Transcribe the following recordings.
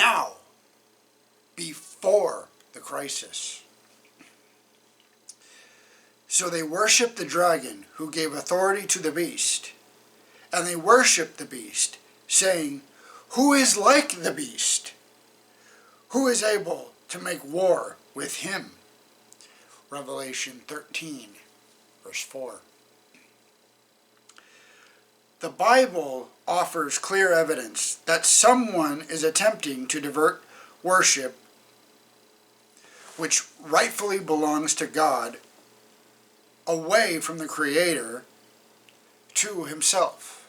now, before the crisis. So they worshiped the dragon, who gave authority to the beast. And they worshiped the beast, saying, "Who is like the beast? Who is able to make war with him?" Revelation 13, verse 4. The Bible offers clear evidence that someone is attempting to divert worship, which rightfully belongs to God, away from the Creator to himself.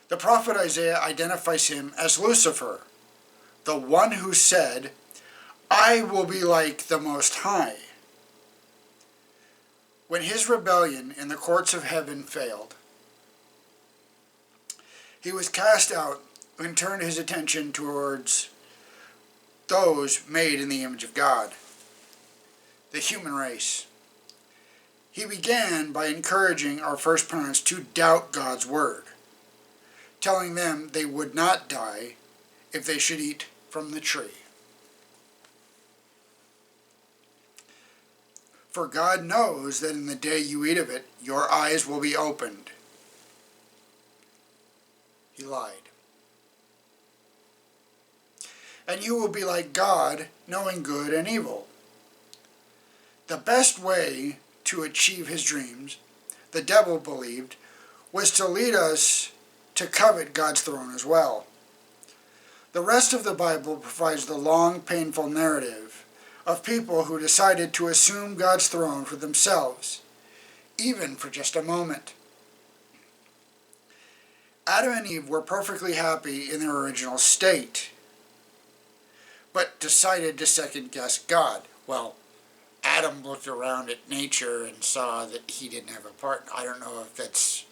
The prophet Isaiah identifies him as Lucifer, the one who said, "I will be like the Most High." When his rebellion in the courts of heaven failed, he was cast out and turned his attention towards those made in the image of God, the human race. He began by encouraging our first parents to doubt God's word, telling them they would not die if they should eat from the tree. For God knows that in the day you eat of it, your eyes will be opened. He lied. And you will be like God, knowing good and evil. The best way to achieve his dreams, the devil believed, was to lead us to covet God's throne as well. The rest of the Bible provides the long, painful narrative of people who decided to assume God's throne for themselves, even for just a moment. Adam and Eve were perfectly happy in their original state, but decided to second-guess God. Well, Adam looked around at nature and saw that he didn't have a partner. I don't know if that's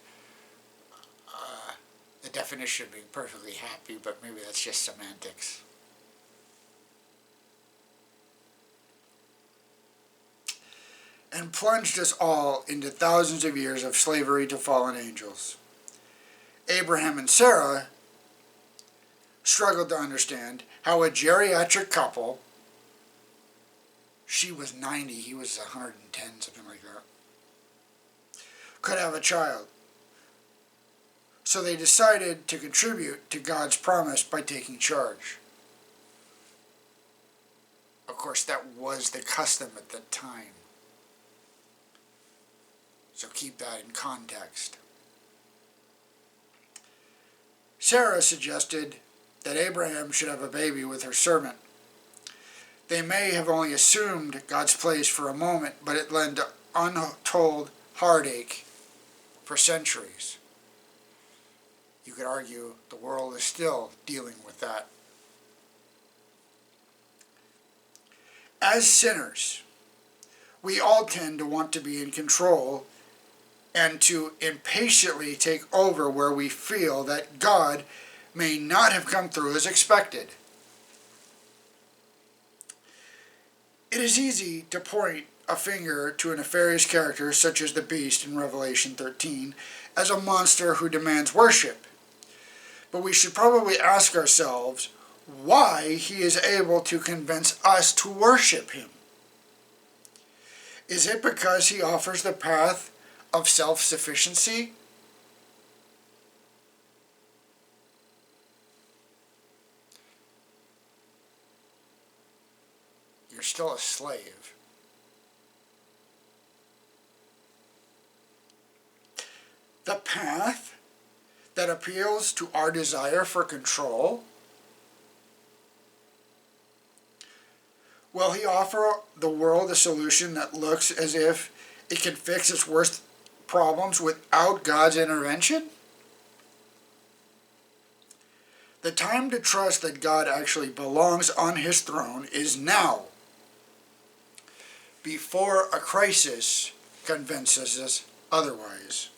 the definition of being perfectly happy, but maybe that's just semantics. And plunged us all into thousands of years of slavery to fallen angels. Abraham and Sarah struggled to understand how a geriatric couple, she was 90, he was 110, something like that, could have a child. So they decided to contribute to God's promise by taking charge. Of course, that was the custom at the time. So keep that in context. Sarah suggested that Abraham should have a baby with her servant. They may have only assumed God's place for a moment, but it led to untold heartache for centuries. You could argue the world is still dealing with that. As sinners, we all tend to want to be in control and to impatiently take over where we feel that God may not have come through as expected. It is easy to point a finger to a nefarious character such as the beast in Revelation 13 as a monster who demands worship. But we should probably ask ourselves why he is able to convince us to worship him. Is it because he offers the path of self-sufficiency? You're still a slave. The path that appeals to our desire for control? Will he offer the world a solution that looks as if it can fix its worst problems without God's intervention? The time to trust that God actually belongs on his throne is now, before a crisis convinces us otherwise.